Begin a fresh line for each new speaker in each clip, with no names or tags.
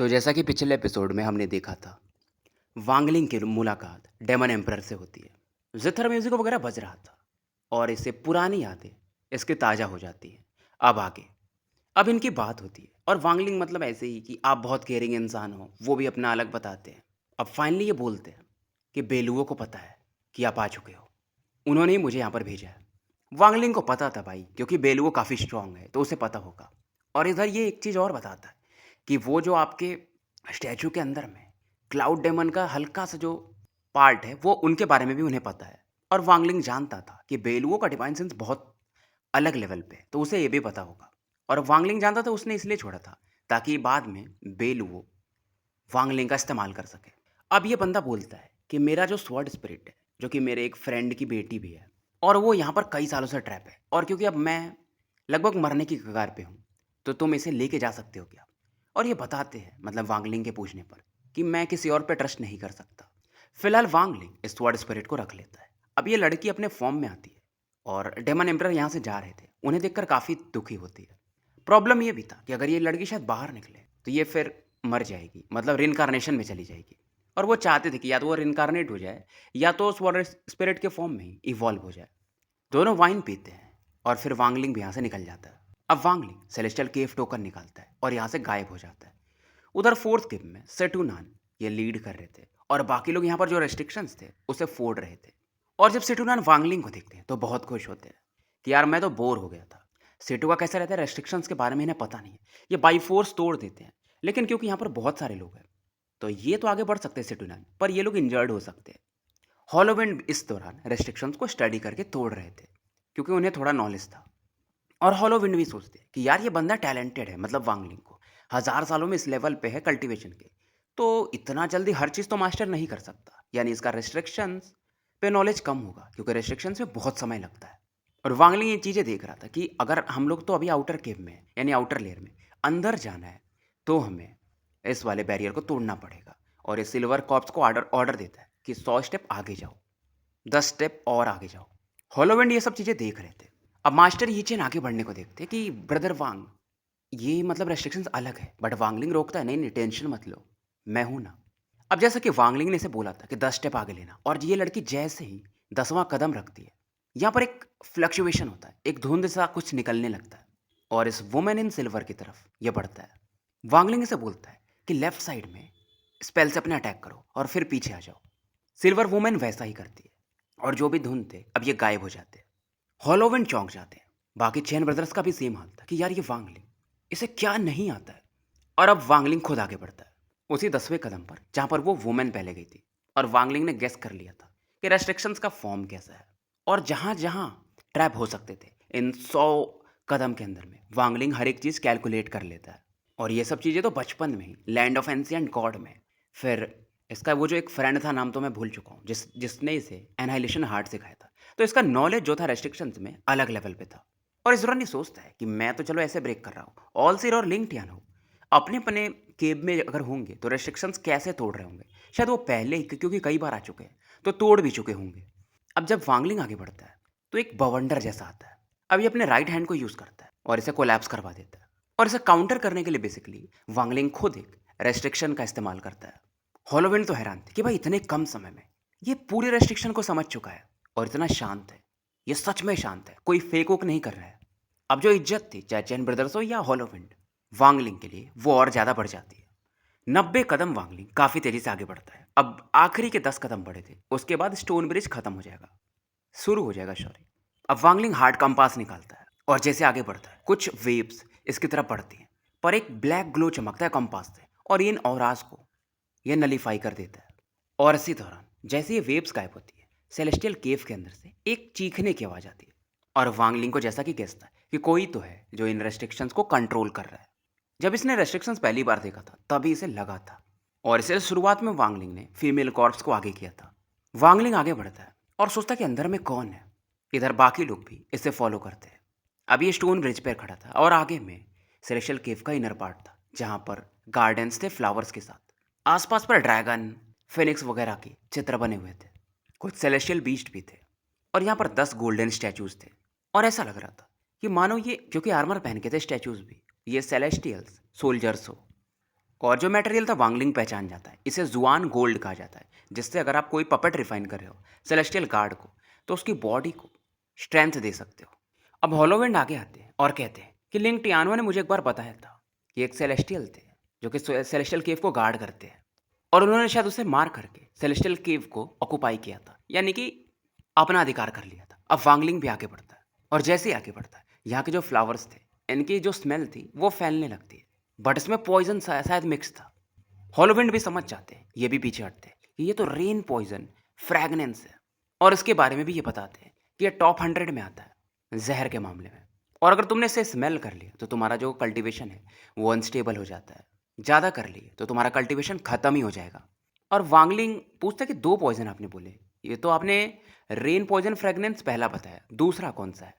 तो जैसा कि पिछले एपिसोड में हमने देखा था, वांगलिंग की मुलाकात डेमन एम्परर से होती है। जिथर म्यूजिक वगैरह बज रहा था और इससे पुरानी यादें इसके ताज़ा हो जाती हैं। अब आगे अब इनकी बात होती है और वांगलिंग मतलब ऐसे ही कि आप बहुत केयरिंग इंसान हो, वो भी अपना अलग बताते हैं। अब फाइनली ये बोलते हैं कि बेलुओं को पता है कि आप आ चुके हो, उन्होंने ही मुझे यहाँ पर भेजा है। वांगलिंग को पता था भाई, क्योंकि बेलुओ काफ़ी स्ट्रांग है तो उसे पता होगा। और इधर ये एक चीज़ और बताता है कि वो जो आपके स्टैचू के अंदर में क्लाउड डेमन का हल्का सा जो पार्ट है वो उनके बारे में भी उन्हें पता है। और वांगलिंग जानता था कि बेलुओं का डिवाइन सेंस बहुत अलग लेवल पे है, तो उसे ये भी पता होगा। और वांगलिंग जानता था, उसने इसलिए छोड़ा था ताकि बाद में बेलुओ वांगलिंग का इस्तेमाल कर सके। अब ये बंदा बोलता है कि मेरा जो स्वॉर्ड स्पिरिट है, जो कि मेरे एक फ्रेंड की बेटी भी है, और वो यहाँ पर कई सालों से ट्रैप है, और क्योंकि अब मैं लगभग मरने की कगार पे हूँ, तो तुम इसे लेके जा सकते हो क्या? और ये बताते हैं, मतलब वांगलिंग के पूछने पर, कि मैं किसी और पे ट्रस्ट नहीं कर सकता। फिलहाल वांगलिंग इस स्वॉर्ड स्पिरिट को रख लेता है। अब ये लड़की अपने फॉर्म में आती है और डेमन एम्परर यहाँ से जा रहे थे, उन्हें देखकर काफ़ी दुखी होती है। प्रॉब्लम ये भी था कि अगर ये लड़की शायद बाहर निकले तो ये फिर मर जाएगी, मतलब रिनकारनेशन में चली जाएगी। और वो चाहते थे कि या तो वो रिनकारनेट हो जाए या तो उस वाटर स्पिरिट के फॉर्म में ही इवॉल्व हो जाए। दोनों वाइन पीते हैं और फिर वांगलिंग भी यहाँ से निकल जाता है। अब वांगलिंग सेलेस्टियल केव टोकन निकालता है और यहाँ से गायब हो जाता है। उधर फोर्थ केव में सेटूनान ये लीड कर रहे थे और बाकी लोग यहाँ पर जो रेस्ट्रिक्शंस थे उसे फोड़ रहे थे। और जब सेटूनान वांगलिंग को देखते हैं तो बहुत खुश होते हैं कि यार मैं तो बोर हो गया था। सेटू का कैसा रहता है, रेस्ट्रिक्शंस के बारे में इन्हें पता नहीं है, ये बाई फोर्स तोड़ देते हैं। लेकिन क्योंकि यहाँ पर बहुत सारे लोग हैं तो ये तो आगे बढ़ सकते हैं सेटूनान, पर ये लोग इंजर्ड हो सकते हैं। हॉलोविंड इस दौरान रेस्ट्रिक्शंस को स्टडी करके तोड़ रहे थे क्योंकि उन्हें थोड़ा नॉलेज था। और हॉलोविंड भी सोचते हैं कि यार ये बंदा टैलेंटेड है, मतलब वांगलिंग को 1000 सालों में इस लेवल पे है कल्टीवेशन के, तो इतना जल्दी हर चीज़ तो मास्टर नहीं कर सकता, यानी इसका रेस्ट्रिक्शंस पे नॉलेज कम होगा क्योंकि रेस्ट्रिक्शंस में बहुत समय लगता है। और वांगलिंग ये चीज़ें देख रहा था कि अगर हम लोग तो अभी आउटर केव में हैं, यानी आउटर लेयर में अंदर जाना है, तो हमें इस वाले बैरियर को तोड़ना पड़ेगा। और ये सिल्वर कॉप्स को ऑर्डर ऑर्डर देता है कि 100 स्टेप आगे जाओ, 10 स्टेप और आगे जाओ। हॉलोविंड ये सब चीज़ें देख रहे थे। अब मास्टर यीचेन आगे बढ़ने को देखते कि ब्रदर वांग, ये मतलब रेस्ट्रिक्शंस अलग है, बट वांगलिंग रोकता है, नहीं नहीं टेंशन मत लो, मैं हूं ना। अब जैसा कि वांगलिंग ने इसे बोला था कि 10 स्टेप आगे लेना, और ये लड़की जैसे ही 10वां कदम रखती है, यहाँ पर एक फ्लक्चुएशन होता है, एक धुंध सा कुछ निकलने लगता है और इस वुमेन इन सिल्वर की तरफ ये बढ़ता है। वांगलिंग इसे बोलता है कि लेफ्ट साइड में स्पेल से अपने अटैक करो और फिर पीछे आ जाओ। सिल्वर वुमेन वैसा ही करती है और जो भी धुंध थे अब ये गायब हो जाते हैं। हॉलोविन चौंक जाते हैं। बाकी चेन ब्रदर्स का भी सेम हाल था कि यार ये वांगलिंग, इसे क्या नहीं आता है। और अब वांगलिंग खुद आगे बढ़ता है उसी 10वें कदम पर जहां पर वो वुमेन पहले गई थी। और वांगलिंग ने गेस कर लिया था कि रेस्ट्रिक्शंस का फॉर्म कैसा है और जहां जहां ट्रैप हो सकते थे इन 100 कदम के अंदर में वांगलिंग हर एक चीज़ कैलकुलेट कर लेता है। और ये सब चीज़ें तो बचपन में ही लैंड ऑफ एंशिएंट गॉड में। फिर इसका वो जो एक फ्रेंड था, नाम तो मैं भूल चुका हूँ, जिसने इसे एनहाइलेशन हार्ट सिखाया था, तो इसका नॉलेज जो था रेस्ट्रिक्शंस में अलग लेवल पे था। और इस दौरान ये सोचता है कि मैं तो चलो ऐसे ब्रेक कर रहा हूँ, ऑल सीर और लिंक्ड हो अपने अपने केब में अगर होंगे तो रेस्ट्रिक्शंस कैसे तोड़ रहे होंगे, शायद वो पहले ही, क्योंकि कई बार आ चुके हैं तो तोड़ भी चुके होंगे। अब जब वांगलिंग आगे बढ़ता है तो एक बवंडर जैसा आता है। अब ये अपने राइट हैंड को यूज़ करता है और इसे कोलैप्स करवा देता है। और इसे काउंटर करने के लिए बेसिकली वांगलिंग खुद एक रेस्ट्रिक्शन का इस्तेमाल करता है। हॉलोविन तो हैरान थे कि भाई इतने कम समय में ये पूरे रेस्ट्रिक्शन को समझ चुका है और इतना शांत है, ये सच में शांत है, कोई फेक वोक नहीं कर रहा है। अब जो इज्जत थी चाहे चैन ब्रदर्स हो या हॉलोविंड, वांगलिंग के लिए वो और ज़्यादा बढ़ जाती है। 90 कदम वांगलिंग काफ़ी तेज़ी से आगे बढ़ता है। अब आखिरी के 10 कदम बढ़े थे, उसके बाद स्टोन ब्रिज खत्म हो जाएगा, शुरू हो जाएगा, सॉरी। अब वांगलिंग हार्ड कंपास निकालता है और जैसे आगे बढ़ता है कुछ वेव्स इसकी तरफ बढ़ती हैं, पर एक ब्लैक ग्लो चमकता है कंपास से और इन औराज को यह नलीफाई कर देता है। और इसी दौरान जैसे ये वेव्स गायब होती है, सेलेस्टियल केव के अंदर से एक चीखने की आवाज़ आती है और वांगलिंग को जैसा कि कहता है कि कोई तो है जो इन रेस्ट्रिक्शंस को कंट्रोल कर रहा है। जब इसने रेस्ट्रिक्शंस पहली बार देखा था तभी इसे लगा था, और इसे शुरुआत में वांगलिंग ने फीमेल कॉर्प्स को आगे किया था। वांगलिंग आगे बढ़ता है और सोचता कि अंदर में कौन है। इधर बाकी लोग भी इसे फॉलो करते हैं। अब ये स्टोन ब्रिज पर खड़ा था और आगे में सेलेस्टियल केव का इनर पार्ट था जहाँ पर गार्डन्स थे फ्लावर्स के साथ। आसपास पर ड्रैगन, फिनिक्स वगैरह के चित्र बने हुए थे, कुछ सेलेस्टियल बीस्ट भी थे और यहाँ पर 10 गोल्डन स्टैचूज थे। और ऐसा लग रहा था कि मानो ये, क्योंकि आर्मर पहन के थे स्टैचूज भी, ये सेलेस्टियल्स सोल्जर्स हो। और जो मटेरियल था वांगलिंग पहचान जाता है, इसे जुआन गोल्ड कहा जाता है, जिससे अगर आप कोई पपेट रिफाइन कर रहे हो सेलेस्टियल गार्ड को, तो उसकी बॉडी को स्ट्रेंथ दे सकते हो। अब हॉलोविंड आगे आते हैं और कहते हैं कि लिंग टियानो ने मुझे एक बार बताया था कि एक सेलेस्टियल थे जो कि सेलेस्टियल केव को गार्ड करते हैं, और उन्होंने शायद उसे मार करके सेलेस्टियल केव को ऑक्युपाई किया था, यानी कि अपना अधिकार कर लिया था। अब वांगलिंग भी आगे बढ़ता है, और जैसे ही आगे बढ़ता है यहाँ के जो फ्लावर्स थे, इनकी जो स्मेल थी वो फैलने लगती है, बट इसमें पॉइजन शायद मिक्स था। हॉलोविंड भी समझ जाते हैं, ये भी पीछे हटते हैं कि ये तो रेन पॉइजन फ्रैगनेंस है, और इसके बारे में भी ये बताते हैं कि ये टॉप 100 में आता है जहर के मामले में, और अगर तुमने इसे स्मेल कर लिया तो तुम्हारा जो कल्टीवेशन है वो अनस्टेबल हो जाता है, ज़्यादा कर लिए तो तुम्हारा कल्टीवेशन ख़त्म ही हो जाएगा। और वांगलिंग पूछता है कि 2 पॉइजन आपने बोले, ये तो आपने रेन पॉइजन फ्रैगनेंस पहला बताया, दूसरा कौन सा है?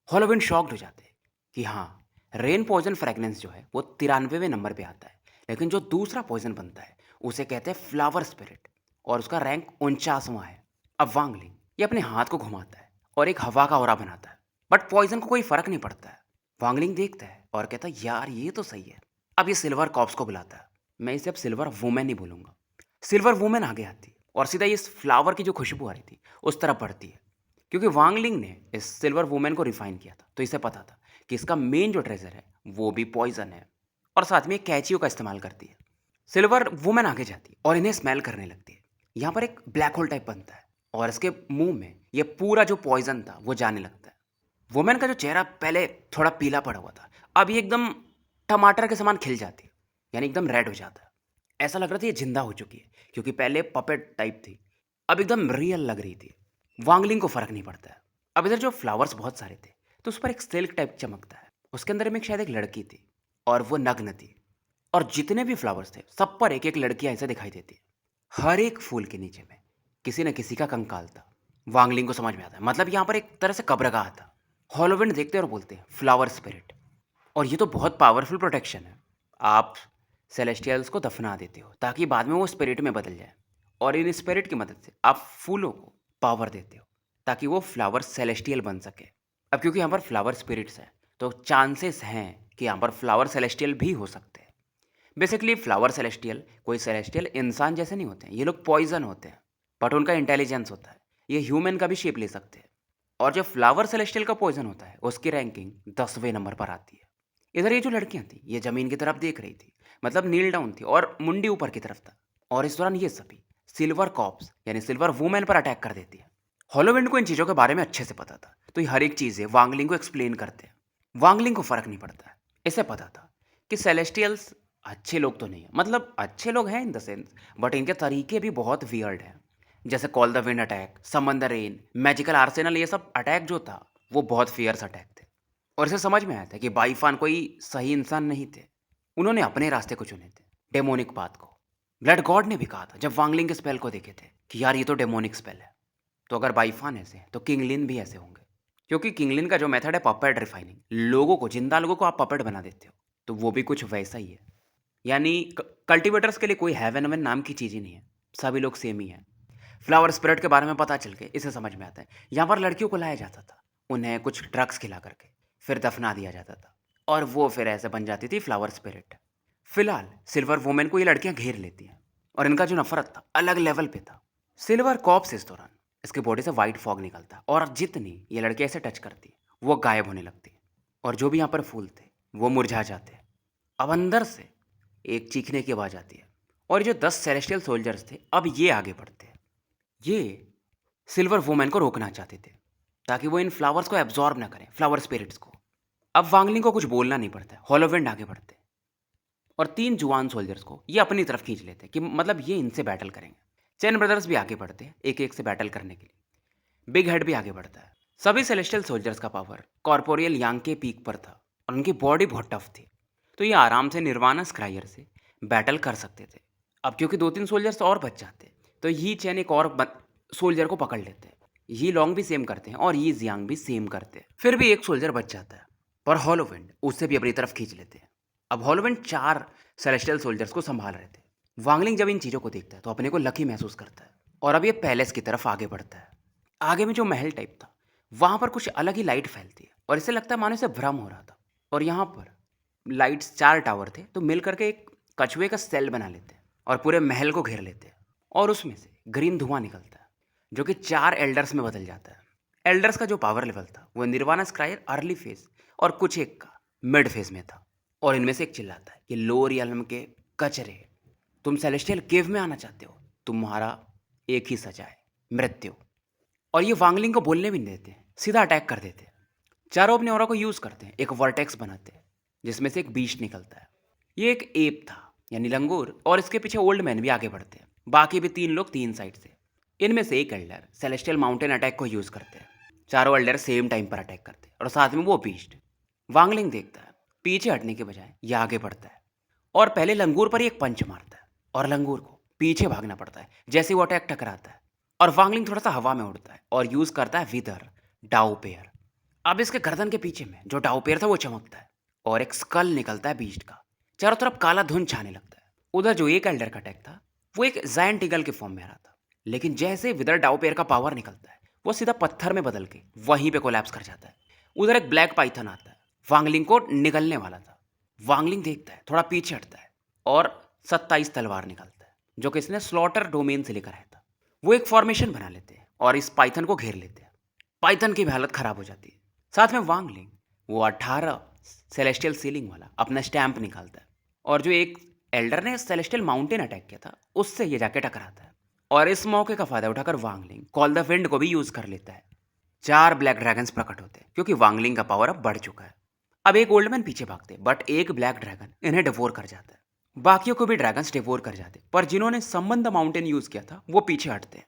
हॉलोविंड शॉक्ड हो जाते हैं कि हाँ, रेन पॉइजन फ्रैगनेंस जो है वो 93वें नंबर पे आता है, लेकिन जो दूसरा पॉइजन बनता है उसे कहते हैं फ्लावर स्पिरिट, और उसका रैंक 49वां है। अब वांगलिंग ये अपने हाथ को घुमाता है और एक हवा का ऑरा बनाता है, बट पॉइजन को कोई फर्क नहीं पड़ता है। वांगलिंग देखता है और कहता है यार ये तो सही है। अब ये सिल्वर कॉप्स को बुलाता है, मैं इसे अब सिल्वर वुमेन ही बोलूंगा। सिल्वर वुमेन आगे आती है और सीधा इस फ्लावर की जो खुशबू आ रही थी उस तरफ बढ़ती है, क्योंकि वांगलिंग ने इस सिल्वर वुमेन को रिफाइन किया था, तो इसे पता था कि इसका मेन जो ट्रेजर है वो भी पॉइजन है, और साथ में कैचियो का इस्तेमाल करती है। सिल्वर वुमेन आगे जाती है और इन्हें स्मेल करने लगती है। यहाँ पर एक ब्लैक होल टाइप बनता है और इसके मुंह में ये पूरा जो पॉइजन था वो जाने लगता है। वुमेन का जो चेहरा पहले थोड़ा पीला पड़ा हुआ था, अब ये एकदम टमाटर के समान खिल जाती है, यानी एकदम रेड हो जाता है। ऐसा लग रहा था ये जिंदा हो चुकी है, क्योंकि पहले पपेट टाइप थी, अब एकदम रियल लग रही थी। वांगलिंग को फर्क नहीं पड़ता है। अब इधर जो फ्लावर्स बहुत सारे थे, तो उस पर एक सिल्क टाइप चमकता है, उसके अंदर में शायद एक लड़की थी और वो नग्न थी, और जितने भी फ्लावर्स थे सब पर एक एक लड़की ऐसे दिखाई देती है। हर एक फूल के नीचे में किसी न किसी का कंकाल था। वांगलिंग को समझ में आता है, मतलब यहाँ पर एक तरह से कब्रगाह था। हॉलोविंड देखते और बोलते हैं फ्लावर स्पिरिट, और ये तो बहुत पावरफुल प्रोटेक्शन है। आप सेलेस्टियल्स को दफना देते हो ताकि बाद में वो स्पिरिट में बदल जाए, और इन स्पिरिट की मदद से आप फूलों को पावर देते हो ताकि वो फ्लावर सेलेस्टियल बन सके। अब क्योंकि यहाँ पर फ्लावर स्पिरिट्स हैं, तो चांसेस हैं कि यहाँ पर फ्लावर सेलेस्टियल भी हो सकते हैं। बेसिकली फ्लावर सेलेस्टियल कोई सेलेस्टियल इंसान जैसे नहीं होते हैं, ये लोग पॉइजन होते हैं, बट उनका इंटेलिजेंस होता है, ये ह्यूमन का भी शेप ले सकते हैं। और जो फ्लावर सेलेस्टियल का पॉइजन होता है उसकी रैंकिंग 10वें नंबर पर आती है। इधर ये जो लड़कियां थी ये जमीन की तरफ देख रही थी, मतलब नील डाउन थी और मुंडी ऊपर की तरफ था, और इस दौरान ये सभी सिल्वर कॉप्स यानी सिल्वर वुमेन पर अटैक कर देती है। हॉलोविंड को इन चीज़ों के बारे में अच्छे से पता था, तो ये हर एक चीज़ें वांगलिंग को एक्सप्लेन करते हैं। वांगलिंग को फर्क नहीं पड़ता है, इसे पता था कि सेलेस्टियल्स अच्छे लोग तो नहीं है, मतलब अच्छे लोग हैं इन द सेंस, बट इनके तरीके भी बहुत वियर्ड हैं। जैसे call the wind attack, summon the rain, magical arsenal, ये सब अटैक जो था वो बहुत फियर्स अटैक थे। और इसे समझ में आया था कि बाईफान कोई सही इंसान नहीं थे, उन्होंने अपने रास्ते को चुने थे, डेमोनिक पाथ को। ब्लड गॉड ने भी कहा था जब वांगलिंग के स्पेल को देखे थे कि यार ये तो डेमोनिक स्पेल है, तो अगर बाईफान ऐसे हैं तो किंगलिन भी ऐसे होंगे, क्योंकि किंगलिन का जो मेथड है पपेट रिफाइनिंग, लोगों को, जिंदा लोगों को आप पपेट बना देते हो, तो वो भी कुछ वैसा ही है। यानी कल्टीवेटर्स के लिए कोई हेवन वेवन नाम की चीज़ ही नहीं है, सभी लोग सेम ही हैं। फ्लावर स्पिरिट के बारे में पता चल के इसे समझ में आता है, यहाँ पर लड़कियों को लाया जाता था, उन्हें कुछ ड्रग्स खिला करके फिर दफना दिया जाता था, और वो फिर ऐसे बन जाती थी फ्लावर स्पिरिट। फिलहाल सिल्वर वुमेन को ये लड़कियां घेर लेती हैं, और इनका जो नफरत था अलग लेवल पे था। सिल्वर कॉप्स इस दौरान इसके बॉडी से वाइट फॉग निकलता है, और जितनी ये लड़की ऐसे टच करती वो गायब होने लगती, और जो भी यहाँ पर फूल थे वो मुरझा जाते। अब अंदर से एक चीखने की आवाज़ आती है, और ये जो 10 सेलेस्टियल सोल्जर्स थे अब ये आगे बढ़ते हैं। ये सिल्वर वुमेन को रोकना चाहते थे ताकि वो इन फ्लावर्स को एब्जॉर्ब ना करें, फ्लावर स्पिरिट्स को। अब वांगलिंग को कुछ बोलना नहीं पड़ता है, हॉलोविंड आगे बढ़ते हैं, और 3 जुआन सोल्जर्स को ये अपनी तरफ खींच लेते हैं कि मतलब ये इनसे बैटल करेंगे। चैन ब्रदर्स भी आगे बढ़ते हैं एक एक से बैटल करने के लिए। बिग हेड भी आगे बढ़ता है। सभी सेलेस्टियल सोल्जर्स का पावर कॉर्पोरियल यांग के पीक पर था, और उनकी बॉडी बहुत टफ थी, तो ये आराम से निर्वाणा स्क्रायर से बैटल कर सकते थे। अब क्योंकि 2-3 सोल्जर्स और बच जाते, तो ही चैन एक और सोल्जर को पकड़ लेते हैं। ही लॉन्ग भी सेम करते हैं और ही जियांग भी सेम करते हैं। फिर भी एक सोल्जर बच जाता है, पर हॉलोविंड उससे भी अपनी तरफ खींच लेते हैं। अब हॉलोविंड 4 सेलेस्टियल सोल्जर्स को संभाल रहे थे। वांगलिंग जब इन चीज़ों को देखता है तो अपने को लकी महसूस करता है, और अब ये पैलेस की तरफ आगे बढ़ता है। आगे में जो महल टाइप था वहाँ पर कुछ अलग ही लाइट फैलती है, और इसे लगता है मानो इसे भ्रम हो रहा था। और यहाँ पर लाइट्स 4 टावर थे, तो मिल करके एक कछुए का सेल बना लेते हैं और पूरे महल को घेर लेते हैं और उसमें से ग्रीन धुआं निकलता है जो कि 4 एल्डर्स में बदल जाता है। एल्डर्स का जो पावर लेवल था वो निर्वाणा स्क्रायर अर्ली फेज और कुछ एक का मिड फेज में था। और इनमें से एक चिल्लाता है कि लो रियल्म के कचरे, तुम सेलेस्टियल केव में आना चाहते हो, तुम्हारा एक ही सजा है, मृत्यु। और ये वांगलिंग को बोलने भी नहीं देते, सीधा अटैक कर देते हैं। चारों अपने ऑरा को यूज करते हैं, एक वर्टेक्स बनाते हैं जिसमें से एक बीस्ट निकलता है। ये एक एप था यानी लंगूर, और इसके पीछे ओल्ड मैन भी आगे बढ़ते हैं। बाकी भी 3 लोग 3 साइड से। इनमें से एक एल्डर सेलेस्टियल माउंटेन अटैक को यूज करते हैं। चारों एल्डर सेम टाइम पर अटैक करते हैं और साथ में वो बीस्ट। वांगलिंग देखता है, पीछे हटने के बजाय ये आगे बढ़ता है और पहले लंगूर पर ही एक पंच मारता है और लंगूर को पीछे भागना पड़ता है जैसे वो अटैक टकराता है। और वांगलिंग थोड़ा सा हवा में उड़ता है और यूज करता है विदर डाउपेयर। अब इसके गर्दन के पीछे में जो डाउपेयर था वो चमकता है और एक स्कल निकलता है बीस्ट का। चारों तरफ काला धुंध छाने लगता है। उधर जो एक एल्डर का अटैक था वो एक जायंट ईगल के फॉर्म में आ रहा था, लेकिन जैसे विदर डाउपेयर का पावर निकलता है वो सीधा पत्थर में बदल के वहीं पे कोलैप्स कर जाता है। उधर एक ब्लैक पाइथन आता है, वांगलिंग को निगलने वाला था। वांगलिंग देखता है, थोड़ा पीछे हटता है और 27 तलवार निकालता है जो कि इसने स्लॉटर डोमेन से लेकर आया था। वो एक फॉर्मेशन बना लेते हैं और इस पाइथन को घेर लेते हैं। पाइथन की भी हालत खराब हो जाती है। साथ में वांगलिंग वो 18 सेलेस्टियल सीलिंग वाला अपना स्टैंप निकालता है और जो एक एल्डर ने सेलेस्टियल माउंटेन अटैक किया था उससे ये जाके टकराता है। और इस मौके का फायदा उठाकर वांगलिंग कॉल द विंड को भी यूज कर लेता है। 4 ब्लैक ड्रैगन्स प्रकट होते हैं क्योंकि वांगलिंग का पावर अब बढ़ चुका है। अब एक ओल्ड मैन पीछे भागते बट एक ब्लैक ड्रैगन इन्हें डिवोर कर जाता है। बाकियों को भी ड्रैगन्स डिवोर कर जाते, पर जिन्होंने संबंध माउंटेन यूज किया था वो पीछे हटते हैं,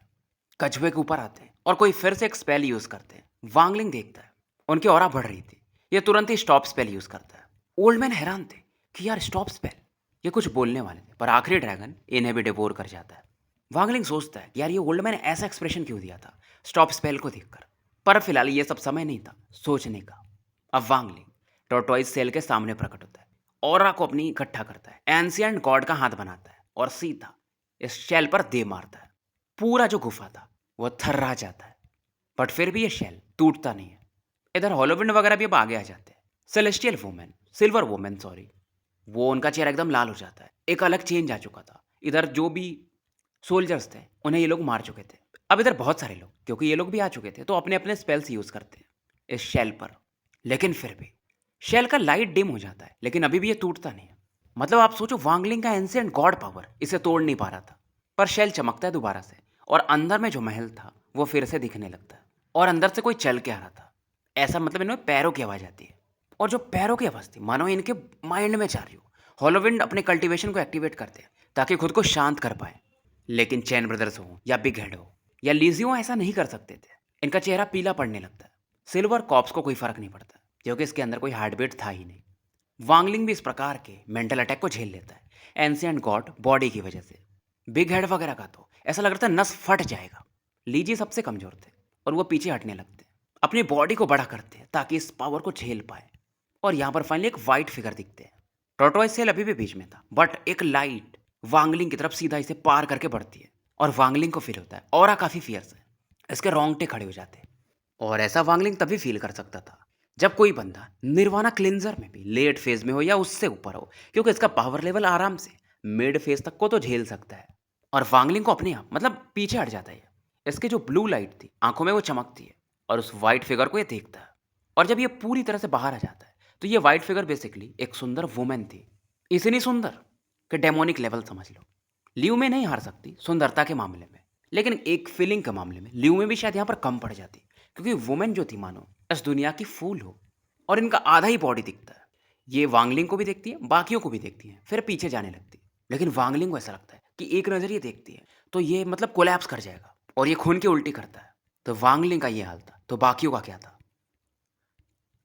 कछुए के ऊपर आते हैं और कोई फिर से एक स्पेल यूज करते हैं। वांगलिंग देखता है, उनकी ऑरा बढ़ रही थी, ये तुरंत ही स्टॉप स्पेल यूज करता है। ओल्ड मैन हैरान थे कि यार स्टॉप स्पेल, ये कुछ बोलने वाले थे, पर आखिरी ड्रैगन इन्हें भी डिवोर कर जाता है। वांगलिंग सोचता है कि यार ये ओल्ड मैन ऐसा एक्सप्रेशन क्यों दिया था स्टॉप स्पेल को देखकर, पर फिलहाल ये सब समय नहीं था सोचने का। अब वांगलिंग टॉर्टोइज सेल के सामने प्रकट होता है, ऑरा को अपनी इकट्ठा करता है, एंशिएंट गॉड का हाथ बनाता है और सीधा इस शेल पर दे मारता है। पूरा जो गुफा था वो थर्रा जाता है, बट फिर भी ये शेल टूटता नहीं है। इधर हॉलोविंड वगैरह भी अब आगे आ जाते हैं। Celestial women, silver women sorry, वो उनका चेहरा एकदम लाल हो जाता है, एक अलग चेंज आ चुका था। इधर जो भी सोल्जर्स थे उन्हें ये लोग मार चुके थे। अब इधर बहुत सारे लोग, क्योंकि ये लोग भी आ चुके थे, तो अपने अपने स्पेल्स यूज करते हैं इस शेल पर। लेकिन फिर भी शेल का लाइट डिम हो जाता है, लेकिन अभी भी ये टूटता नहीं है। मतलब आप सोचो, वांगलिंग का एंशिएंट गॉड पावर इसे तोड़ नहीं पा रहा था, पर शेल चमकता है दोबारा से और अंदर में जो महल था वो फिर से दिखने लगता है और अंदर से कोई चल के आ रहा था। ऐसा मतलब इनमें पैरों की आवाज आती है और जो पैरों की आवाज थी मानो इनके माइंड में जा रही हो। हॉलोविंड अपने कल्टीवेशन को एक्टिवेट करते हैं ताकि खुद को शांत कर पाए, लेकिन चैन ब्रदर्स हो या बिग हेड हो या लीजियो ऐसा नहीं कर सकते थे। इनका चेहरा पीला पड़ने लगता है। सिल्वर कॉप्स को कोई फर्क नहीं पड़ता क्योंकि इसके अंदर कोई हार्टबीट था ही नहीं। वांगलिंग भी इस प्रकार के मेंटल अटैक को झेल लेता है एंशिएंट गॉड बॉडी की वजह से। बिग हेड वगैरह का तो ऐसा लगता है नस फट जाएगा। लीजी सबसे कमजोर थे और वो पीछे हटने लगते, अपनी बॉडी को बड़ा करते हैं ताकि इस पावर को झेल पाए। और यहाँ पर फाइनली एक वाइट फिगर दिखते हैं। टॉर्टोइज सेल अभी भी बीच में था, बट एक लाइट वांगलिंग की तरफ सीधा इसे पार करके बढ़ती है और वांगलिंग को फील होता है ऑरा काफी फियर्स है। इसके रोंगटे खड़े हो जाते हैं। और ऐसा वांगलिंग तभी फील कर सकता था जब कोई बंदा निर्वाणा क्लिंजर में भी लेट फेज में हो या उससे ऊपर हो, क्योंकि इसका पावर लेवल आराम से मिड फेज तक को तो झेल सकता है। और वांगलिंग को अपने आप मतलब पीछे हट जाता है। इसकी जो ब्लू लाइट थी आंखों में वो चमकती है और उस वाइट फिगर को ये देखता है। और जब ये पूरी तरह से बाहर आ जाता है तो ये वाइट फिगर बेसिकली एक सुंदर वुमेन थी, इतनी सुंदर कि डेमोनिक लेवल समझ लो। लियू में नहीं हार सकती सुंदरता के मामले में, लेकिन एक फीलिंग के मामले में लियू में भी शायद यहाँ पर कम पड़ जाती, क्योंकि वुमेन जो थी मानो इस दुनिया की फूल हो और इनका आधा ही बॉडी दिखता है। ये वांगलिंग को भी देखती है, बाकियों को भी देखती है, फिर पीछे जाने लगती है। लेकिन वांगलिंग को ऐसा लगता है कि एक नजर ये देखती है तो ये मतलब कोलैप्स कर जाएगा और ये खून की उल्टी करता है। तो वांगलिंग का ये हाल था, तो बाकियों का क्या था?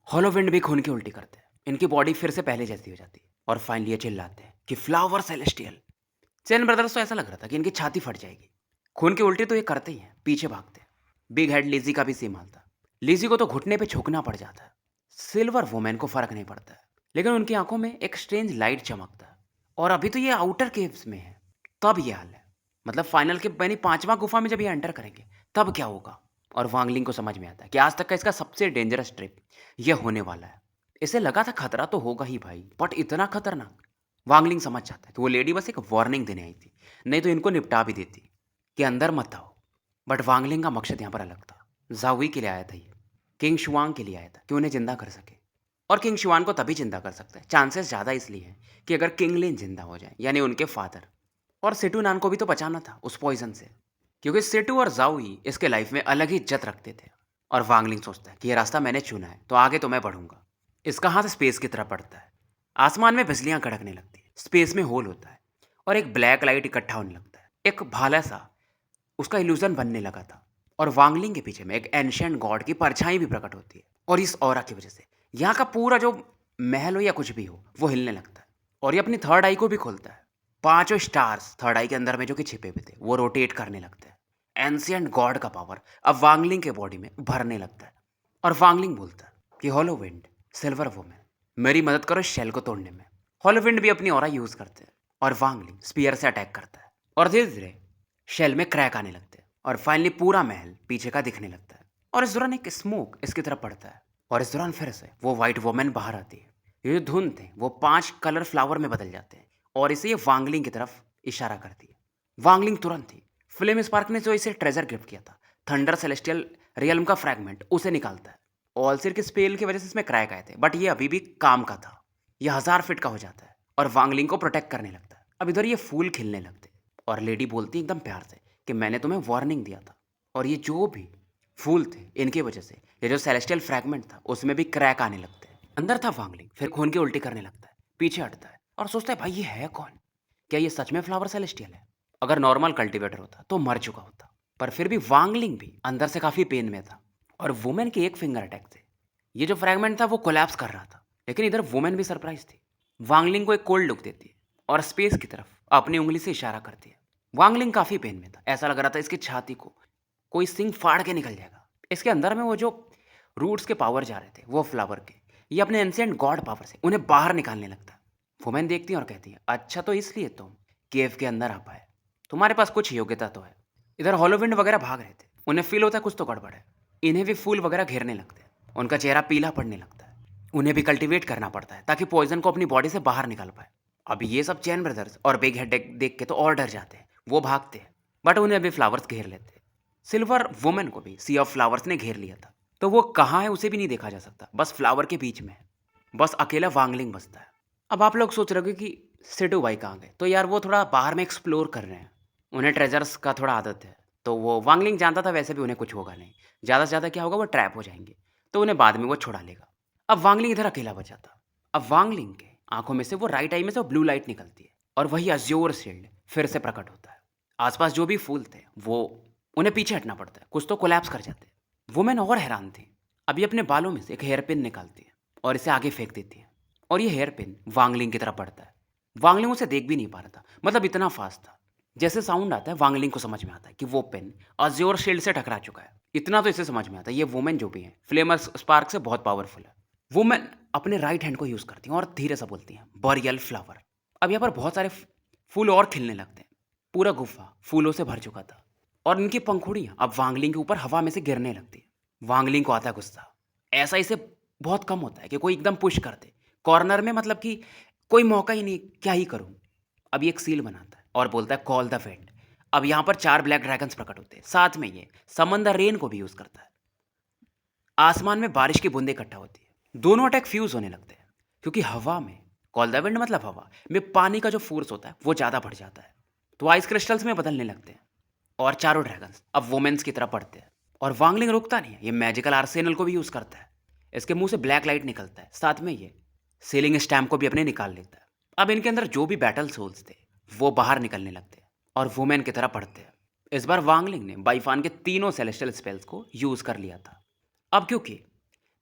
हॉलोविंड भी खून की उल्टी करते हैं, इनकी बॉडी फिर से पहले जैसी हो जाती है और फाइनली ये चिल्लाते हैं कि फ्लावर सेलेस्टियल। चैन ब्रदर्स तो ऐसा लग रहा था कि इनकी छाती फट जाएगी। खून की उल्टी तो ये करते ही हैं, पीछे भागते हैं। बिग हेड लिजी का भी सेम हाल था। लिजी को तो घुटने पे झुकना पड़ जाता है। सिल्वर वुमेन को फर्क नहीं पड़ता है, लेकिन उनकी आंखों में एक स्ट्रेंज लाइट चमकता है। और अभी तो ये आउटर केव्स में है, तब ये हाल है। मतलब फाइनल के यानी 5वां गुफा में जब ये एंटर करेंगे तब क्या होगा। और वांगलिंग को समझ में आता है कि आज तक का इसका सबसे डेंजरस ट्रिप ये होने वाला है। इसे लगा था खतरा तो होगा ही भाई, बट इतना खतरनाक वांगलिंग समझ जाता है कि वो लेडी बस एक वार्निंग देने आई थी, नहीं तो इनको निपटा भी देती, कि अंदर मत आओ। बट वांगलिंग का मकसद यहाँ पर अलग था। जावी के लिए आया था ये, किंग शुआंग के लिए आया था कि उन्हें जिंदा कर सके। और किंग शुआन को तभी जिंदा कर सकता है, चांसेस ज़्यादा इसलिए हैं कि अगर किंग लिन जिंदा हो जाए, यानी उनके फादर। और सेटू नान को भी तो बचाना था उस पॉइजन से, क्योंकि सेटू और जाओई इसके लाइफ में अलग ही इज्जत रखते थे। और वांगलिंग सोचता है कि ये रास्ता मैंने चुना है तो आगे तो मैं बढ़ूंगा। इसका हाथ स्पेस की तरफ बढ़ता है। आसमान में बिजलियां कड़कने लगती है, स्पेस में होल होता है और एक ब्लैक लाइट इकट्ठा होने लगता है। एक भाला सा उसका इल्यूजन बनने लगा था। और वांगलिंग के पीछे में एक एंशियंट गॉड की परछाई भी प्रकट होती है। और इस ऑरा की वजह से यहाँ का पूरा जो महल हो या कुछ भी हो वो हिलने लगता है। और ये अपनी थर्ड आई को भी खोलता है। पांचों स्टार्स थर्ड आई के अंदर में जो कि छिपे हुए थे वो रोटेट करने लगते हैं। एंशियंट गॉड का पावर अब वांगलिंग के बॉडी में भरने लगता है। और वांगलिंग बोलता है कि हॉलो विंड, सिल्वर वुमेन, मेरी मदद करो इस शेल को तोड़ने में। हॉलो विंड भी अपनी ऑरा यूज करते हैं और वांगलिंग स्पीयर से अटैक करता है। और धीरे धीरे शेल में क्रैक आने लगते हैं और फाइनली पूरा महल पीछे का दिखने लगता है। और इस दौरान एक स्मोक इसकी तरफ पड़ता है और इस दौरान फिर से वो व्हाइट वुमेन बाहर आती है। ये जो धुंध थे वो 5 कलर फ्लावर में बदल जाते हैं और इसे ये वांगलिंग की तरफ इशारा करती है। वांगलिंग तुरंत ही फ्लेम स्पार्क ने जो इसे ट्रेजर गिफ्ट किया था, थंडर सेलेस्टियल रियल्म का फ्रैगमेंट, उसे निकालता है। ऑलसिर के स्पेल की वजह से इसमें क्रैक आए थे बट ये अभी भी काम का था। ये 1000 फीट का हो जाता है और वांगलिंग को प्रोटेक्ट करने लगता है। अब इधर ये फूल खिलने लगते हैं और लेडी बोलती है एकदम प्यार से कि मैंने तुम्हें वार्निंग दिया था। और ये जो भी फूल थे इनकी वजह से ये जो सेलेस्टियल फ्रैगमेंट था उसमें भी क्रैक आने लगते हैं। अंदर था वांगलिंग, फिर खून की उल्टी करने लगता है, पीछे हटता है और सोचता है भाई ये है कौन, क्या ये सच में फ्लावर सेलेस्टियल है। अगर नॉर्मल कल्टीवेटर होता तो मर चुका होता, पर फिर भी वांगलिंग भी अंदर से काफी पेन में था। और वुमेन के एक फिंगर अटैक से ये जो फ्रैगमेंट था वो कोलैप्स कर रहा था। लेकिन इधर वुमेन भी सरप्राइज थी। वांगलिंग को एक कोल्ड लुक देती है और स्पेस की तरफ अपनी उंगली से इशारा करती है। वांगलिंग काफी पेन में था, ऐसा लग रहा था इसकी छाती को कोई सिंग फाड़ के निकल जाएगा। इसके अंदर में वो जो रूट्स के पावर जा रहे थे वो फ्लावर के, ये अपने एंशिएंट गॉड पावर से उन्हें बाहर निकालने लगता है। वुमेन देखती है और कहती है अच्छा तो इसलिए तुम केव के अंदर आ पाए, तुम्हारे पास कुछ योग्यता तो है। इधर हॉलोविंड वगैरह भाग रहे थे, उन्हें फील होता है कुछ तो गड़बड़ है। इन्हें भी फूल वगैरह घेरने लगते हैं, उनका चेहरा पीला पड़ने लगता है। उन्हें भी कल्टीवेट करना पड़ता है ताकि पॉइजन को अपनी बॉडी से बाहर निकाल पाए। अब ये सब चैन ब्रदर्स और बिग हेड देख के तो और डर जाते हैं, वो भागते हैं बट उन्हें भी फ्लावर्स घेर लेते हैं। सिल्वर वुमेन को भी सी ऑफ फ्लावर्स ने घेर लिया था, तो वो कहाँ है उसे भी नहीं देखा जा सकता, बस फ्लावर के बीच में है। बस अकेला वांगलिंग बसता है। अब आप लोग सोच रहे हो कि सिडू भाई कहाँ गए, तो यार वो थोड़ा बाहर में एक्सप्लोर कर रहे हैं, उन्हें ट्रेजर्स का थोड़ा आदत है। तो वो वांगलिंग जानता था वैसे भी उन्हें कुछ होगा नहीं, ज़्यादा से ज़्यादा क्या होगा वो ट्रैप हो जाएंगे, तो उन्हें बाद में वो छुड़ा लेगा। अब वांगलिंग इधर अकेला बचा था। अब वांगलिंग के आंखों में से वो राइट आई में से ब्लू लाइट निकलती है और वही अज्योर शील्ड फिर से प्रकट होता है। आसपास जो भी फूल थे वो उन्हें पीछे हटना पड़ता है, कुछ तो कोलैप्स कर जाते हैं। वुमेन और हैरान थी। अभी अपने बालों में से एक हेयर पिन निकालती है और इसे आगे फेंक देती है और ये हेयर पिन वांगलिंग की तरफ बढ़ता है। वांगलिंग उसे देख भी नहीं पा रहा था, मतलब इतना फास्ट था। जैसे साउंड आता है वांगलिंग को समझ में आता है कि वो पेन अज्योर शील्ड से टकरा चुका है। इतना तो इसे समझ में आता है ये वुमेन जो भी है फ्लेमर स्पार्क से बहुत पावरफुल है। वुमेन अपने राइट हैंड को यूज करती हैं और धीरे से बोलती हैं बॉरियल फ्लावर। अब यहाँ पर बहुत सारे फूल और खिलने लगते हैं। पूरा गुफा फूलों से भर चुका था और इनकी पंखुड़ियां अब वांगलिंग के ऊपर हवा में से गिरने लगती है। वांगलिंग को आता है गुस्सा। ऐसा इसे बहुत कम होता है कि कोई एकदम पुश कर दे कॉर्नर में, मतलब कि कोई मौका ही नहीं, क्या ही करूं। अब ये एक सील बनाता है और बोलता है कॉल द विंड। अब यहाँ पर 4 ब्लैक ड्रैगन्स प्रकट होते हैं, साथ में ये समंदर रेन को भी यूज करता है। आसमान में बारिश की बूंदें इकट्ठा होती है, दोनों अटैक फ्यूज होने लगते हैं क्योंकि हवा में, कॉल द विंड मतलब हवा में पानी का जो फोर्स होता है वो ज़्यादा बढ़ जाता है, तो आइस क्रिस्टल्स में बदलने लगते हैं। और चारों ड्रैगन्स अब वुमेन्स की तरफ बढ़ते हैं और वांगलिंग रुकता नहीं है, ये मैजिकल आर्सेनल को भी यूज करता है। इसके मुंह से ब्लैक लाइट निकलता है, साथ में ये सीलिंग स्टैम्प को भी अपने निकाल लेता है। अब इनके अंदर जो भी बैटल सोल्स थे वो बाहर निकलने लगते हैं और वुमेन की तरफ बढ़ते हैं। इस बार वांगलिंग ने बाइफान के तीनों सेलेस्टियल स्पेल्स को यूज कर लिया था। अब क्योंकि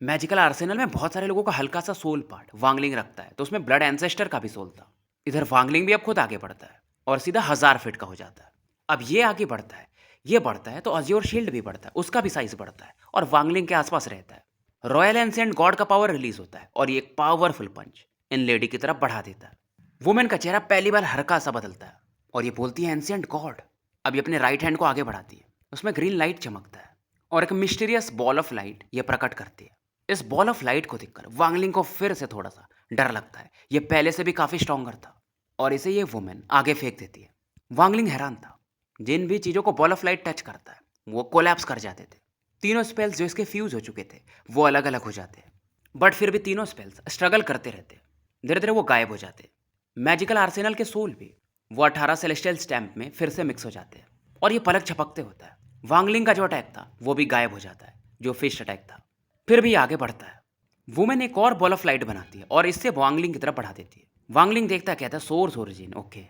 मैजिकल आर्सेनल में बहुत सारे लोगों का हल्का सा सोल पार्ट वांगलिंग रखता है, तो उसमें ब्लड एंसेस्टर का भी सोल था। इधर वांगलिंग भी अब खुद आगे बढ़ता है और सीधा 1000 फीट का हो जाता है। अब ये आगे बढ़ता है, ये बढ़ता है तो अज्योर शील्ड भी बढ़ता है, उसका भी साइज बढ़ता है और वांगलिंग के आसपास रहता है। रॉयल एंसेंट गॉड का पावर रिलीज होता है और ये एक पावरफुल पंच इन लेडी की तरफ बढ़ा देता है। वुमेन का चेहरा पहली बार हल्का सा बदलता है और ये बोलती है एंसेंट गॉड। अब ये अपने राइट हैंड को आगे बढ़ाती है, उसमें ग्रीन लाइट चमकता है और एक मिस्टीरियस बॉल ऑफ लाइट ये प्रकट करती है। इस बॉल ऑफ लाइट को देखकर वांगलिंग को फिर से थोड़ा सा डर लगता है, ये पहले से भी काफी स्ट्रॉन्गर था। और इसे ये वुमेन आगे फेंक देती है। वांगलिंग हैरान था। जिन भी चीज़ों को बॉल ऑफ लाइट टच करता है वो कोलैप्स कर जाते थे। तीनों स्पेल्स जो इसके फ्यूज हो चुके थे वो अलग अलग हो जाते हैं, बट फिर भी तीनों स्पेल्स स्ट्रगल करते रहते। धीरे धीरे वो गायब हो जाते। मैजिकल आर्सेनल के सोल भी वो 18 सेलेस्टियल स्टैम्प में फिर से मिक्स हो जाते हैं और ये पलक झपकते होता है। वांगलिंग का जो अटैक था वो भी गायब हो जाता है, जो फिस्ट अटैक था। फिर भी आगे बढ़ता है। वुमेन एक और बॉल ऑफ लाइट बनाती है और इससे वांगलिंग की तरफ बढ़ा देती है। वांगलिंग देखता कहता है source origin. Okay,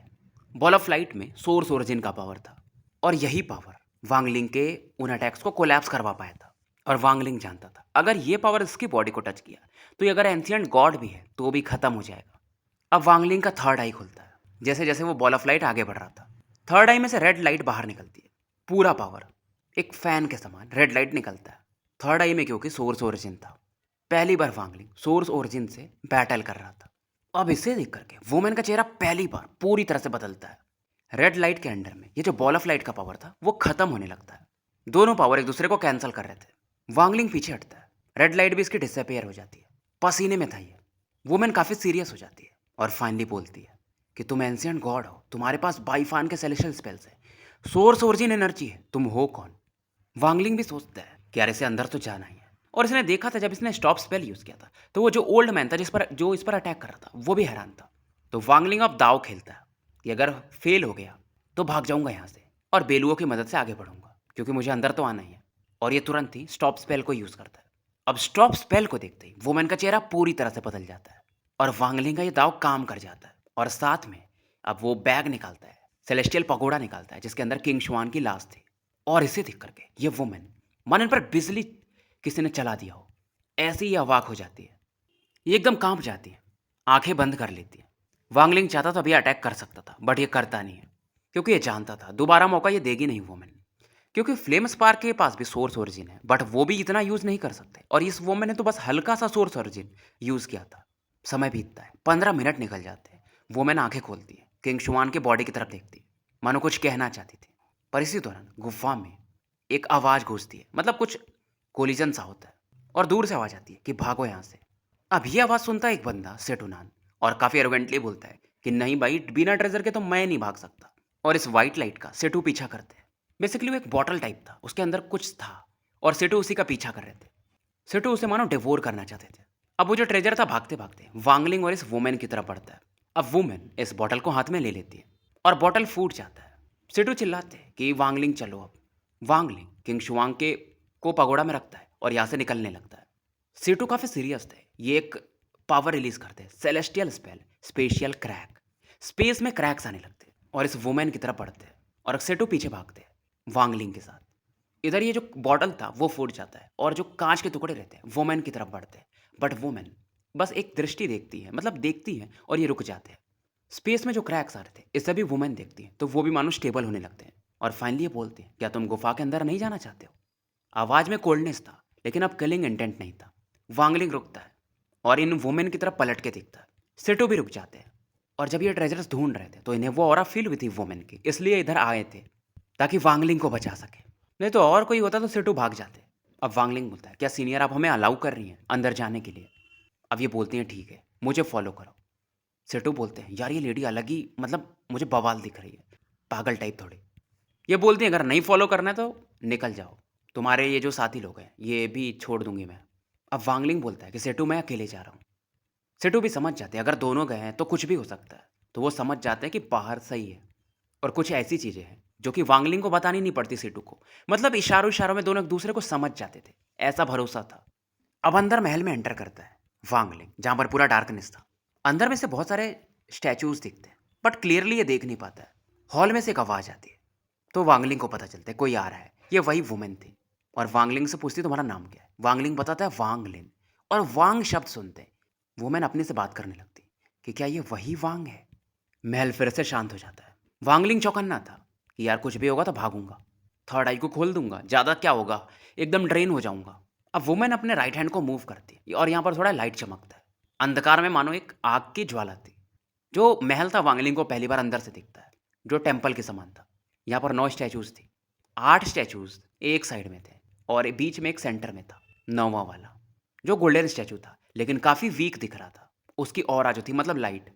ball of light में सोर्स ओरिजिन का पावर था और यही पावर वांगलिंग के उन अटैक्स को कोलैप्स करवा पाया था। और वांगलिंग जानता था अगर ये पावर इसकी बॉडी को टच किया तो ये अगर एंशिएंट गॉड भी है तो भी खत्म हो जाएगा। अब वांगलिंग का थर्ड आई खुलता है। जैसे जैसे वो बॉल ऑफ लाइट आगे बढ़ रहा था, थर्ड आई में से रेड लाइट बाहर निकलती है। पूरा पावर एक फैन के समान रेड लाइट निकलता है थर्ड आई में, क्योंकि सोर्स ओरिजिन था। पहली बार वांगलिंग सोर्स ओरिजिन से बैटल कर रहा था। अब इसे देख करके वुमेन का चेहरा पहली बार पूरी तरह से बदलता है। रेड लाइट के अंडर में ये जो बॉल ऑफ लाइट का पावर था वो खत्म होने लगता है। दोनों पावर एक दूसरे को कैंसिल कर रहे थे। वांगलिंग पीछे हटता है, रेड लाइट भी इसकी डिसअपियर हो जाती है। पसीने में था ये। वुमेन काफ़ी सीरियस हो जाती है और फाइनली बोलती है कि तुम एंशिएंट गॉड हो, तुम्हारे पास बाईफान के सेलेस्टियल स्पेल्स है, सोर्स ओरिजिन एनर्जी है, तुम हो कौन? वांगलिंग भी सोचता है कि यार इसे अंदर तो जाना ही है। और इसने देखा था जब इसने स्टॉप स्पेल यूज़ किया था तो वो जो ओल्ड मैन था जो इस पर अटैक कर रहा था वो भी हैरान था। तो वांगलिंग अब दाव खेलता है कि अगर फेल हो गया तो भाग जाऊंगा यहाँ से और बेलुओं की मदद से आगे बढ़ूंगा, क्योंकि मुझे अंदर तो आना ही है। और ये तुरंत ही स्टॉप स्पेल को यूज़ करता है। अब स्टॉप स्पेल को देखते ही वुमेन का चेहरा पूरी तरह से बदल जाता है और वांगलिंग का ये दाव काम कर जाता है। और साथ में अब वो बैग निकालता है, सेलेस्टियल पगोड़ा निकालता है जिसके अंदर किंग शुआन की लाश थी। और इसे देख करके ये वुमेन मन पर बिजली किसी ने चला दिया हो ऐसे ही अवाक हो जाती है। ये एकदम कांप जाती है, आंखें बंद कर लेती है। वांगलिंग चाहता था अभी अटैक कर सकता था बट ये करता नहीं है, क्योंकि ये जानता था दोबारा मौका ये देगी नहीं वुमेन। क्योंकि फ्लेम स्पार्क के पास भी सोर्स ओरिजिन है बट वो भी इतना यूज़ नहीं कर सकते और इस वुमेन ने तो बस हल्का सा सोर्स ओरिजिन यूज़ किया था। समय बीतता है, 15 मिनट निकल जाते हैं। वुमेन आंखें खोलती है, किंग शुआन के बॉडी की तरफ देखती है, मानो कुछ कहना चाहती थी। पर इसी दौरान गुफा में एक आवाज़ गूंजती है, मतलब कुछ कोलिजन सा होता है और दूर से आवाज़ आती है कि भागो यहाँ से। अब ये आवाज़ सुनता है एक बंदा सेटुनान और काफ़ी एरोगेंटली बोलता है कि नहीं भाई, बिना ट्रेजर के तो मैं नहीं भाग सकता। और इस वाइट लाइट का सेटू पीछा करते हैं। बेसिकली वो एक बॉटल टाइप था, उसके अंदर कुछ था और सेटू उसी का पीछा कर रहे थे। सेटू उसे मानो डिवोर करना चाहते थे। अब वो जो ट्रेजर था भागते भागते वांगलिंग और इस वुमेन की तरफ बढ़ता है। अब वुमेन इस बॉटल को हाथ में ले लेती है और बॉटल फूट जाता है। सेटू चिल्लाते हैं कि वांगलिंग चलो अब। वांगलिंग किंग शुआंग के को पगोड़ा में रखता है और यहाँ से निकलने लगता है। सेटू काफ़ी सीरियस थे। ये एक पावर रिलीज करते हैं, celestial spell spatial crack. Space में क्रैक्स आने लगते हैं और इस वुमेन की तरफ बढ़ते हैं और सेटू पीछे भागते हैं वांगलिंग के साथ। इधर ये जो बॉटल था वो फूट जाता है और जो कांच के टुकड़े रहते हैं वुमेन की तरफ बढ़ते हैं। बट वुमेन बस एक दृष्टि देखती है, मतलब देखती है और ये रुक जाते हैं। स्पेस में जो क्रैक्स आ रहे थे इसे भी वुमेन देखती है तो वो भी मानो स्टेबल होने लगते हैं। और फाइनली ये बोलते हैं, क्या तुम गुफा के अंदर नहीं जाना चाहते हो? आवाज़ में कोल्डनेस था लेकिन अब किलिंग इंटेंट नहीं था। वांगलिंग रुकता है और इन वुमेन की तरफ पलट के देखता है। सेटो भी रुक जाते हैं और जब ये ट्रेजर्स ढूंढ रहे थे तो इन्हें वो ऑरा फील हुई थी वुमेन की, इसलिए इधर आए थे ताकि वांगलिंग को बचा सके। नहीं तो और कोई होता तो सेटू भाग जाते। अब वांगलिंग बोलता है, क्या सीनियर आप हमें अलाउ कर रही हैं अंदर जाने के लिए? अब ये बोलती हैं ठीक है, मुझे फॉलो करो। सेटू बोलते हैं, यार ये लेडी अलग ही, मतलब मुझे बवाल दिख रही है, पागल टाइप थोड़ी। ये बोलती हैं अगर नहीं फॉलो करना है तो निकल जाओ, तुम्हारे ये जो साथी लोग हैं ये भी छोड़ दूंगी मैं। अब वांगलिंग बोलता है कि सेटू मैं अकेले जा रहा हूँ। सेटू भी समझ जाते हैं अगर दोनों गए हैं तो कुछ भी हो सकता है, तो वो समझ जाते हैं कि बाहर सही है। और कुछ ऐसी चीज़ें हैं जो कि वांगलिंग को बतानी नहीं पड़ती सेटू को, मतलब इशारों इशारों में दोनों एक दूसरे को समझ जाते थे, ऐसा भरोसा था। अब अंदर महल में एंटर करता है वांगलिंग, जहाँ पर पूरा डार्कनेस था। अंदर में से बहुत सारे स्टैचूज दिखते हैं बट क्लियरली ये देख नहीं पाता है। हॉल में से एक आवाज़ आती है तो वांगलिंग को पता चलता है कोई आ रहा है। ये वही वुमेन थी और वांगलिंग से पूछती तुम्हारा नाम क्या है? वांगलिंग बताता है वांगलिन। और वांग शब्द सुनते वुमेन अपने से बात करने लगती कि क्या ये वही वांग है? महल फिर से शांत हो जाता है। वांगलिंग चौकन्ना था कि यार कुछ भी होगा तो भागूंगा, थर्ड आई को खोल दूंगा, ज़्यादा क्या होगा, एकदम ड्रेन हो जाऊंगा। अब वुमेन अपने राइट हैंड को मूव करती है और यहाँ पर थोड़ा लाइट चमकता है। अंधकार में मानो एक आग की ज्वाला थी। जो महल था वांगलिंग को पहली बार अंदर से दिखता है, जो टेम्पल के समान था। यहाँ पर 9 स्टैचूज थी। 8 स्टैचूज एक साइड में थे और बीच में एक सेंटर में था 9वां वाला, जो गोल्डन स्टैचू था लेकिन काफ़ी वीक दिख रहा था। उसकी ऑरा जो थी, मतलब लाइट,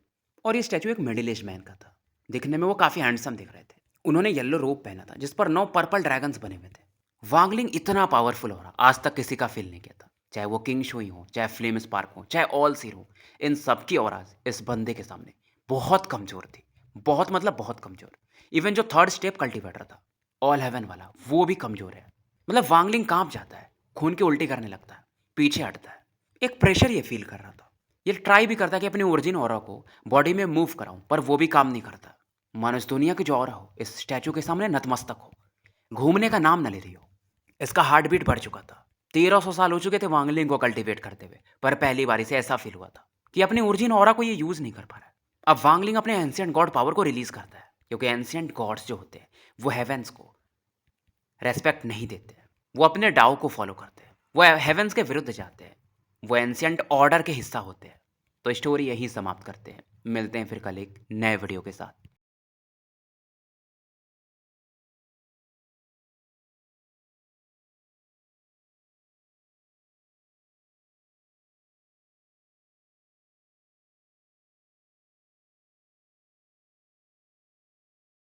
और ये स्टैचू एक मिडिल एज मैन का था। दिखने में वो काफ़ी हैंडसम दिख रहे थे। उन्होंने येलो रोब पहना था जिस पर 9 पर्पल ड्रैगन्स बने हुए थे। वांगलिंग इतना पावरफुल हो रहा आज तक किसी का फील नहीं किया था। चाहे वो किंग शुई हो, चाहे फ्लेम स्पार्क हो, चाहे ऑल सीर हो, इन सबकी ऑराज इस बंदे के सामने बहुत कमज़ोर थी। बहुत मतलब बहुत कमज़ोर। इवन जो थर्ड स्टेप कल्टीवेटर था, ऑल हेवन वाला, वो भी कमज़ोर है। मतलब वांगलिंग काँप जाता है, खून की उल्टी करने लगता है, पीछे हटता है। एक प्रेशर ये फील कर रहा था। ये ट्राई भी करता है कि अपनी ओरिजिन ऑरा को बॉडी में मूव कराऊं, पर वो भी काम नहीं करता। मानो इस दुनिया की जो ऑरा हो इस स्टैचू के सामने नतमस्तक हो, घूमने का नाम न ले रही हो। इसका हार्ट बीट बढ़ चुका था। 1300 साल हो चुके थे वांगलिंग को कल्टीवेट करते हुए, पर पहली बार इसे ऐसा फील हुआ था कि अपनी ओरिजिन ऑरा को ये यूज नहीं कर पा रहा है। अब वांगलिंग अपने एंशियंट गॉड पावर को रिलीज करता है, क्योंकि एंशियंट गॉड्स जो होते हैं वो हेवेंस को रेस्पेक्ट नहीं देते हैं। वो अपने डाउ को फॉलो करते हैं, वो हेवेंस के विरुद्ध जाते हैं, वो एंशियंट ऑर्डर के हिस्सा होते हैं। तो स्टोरी यही समाप्त करते हैं। मिलते हैं फिर कल एक नए वीडियो के साथ।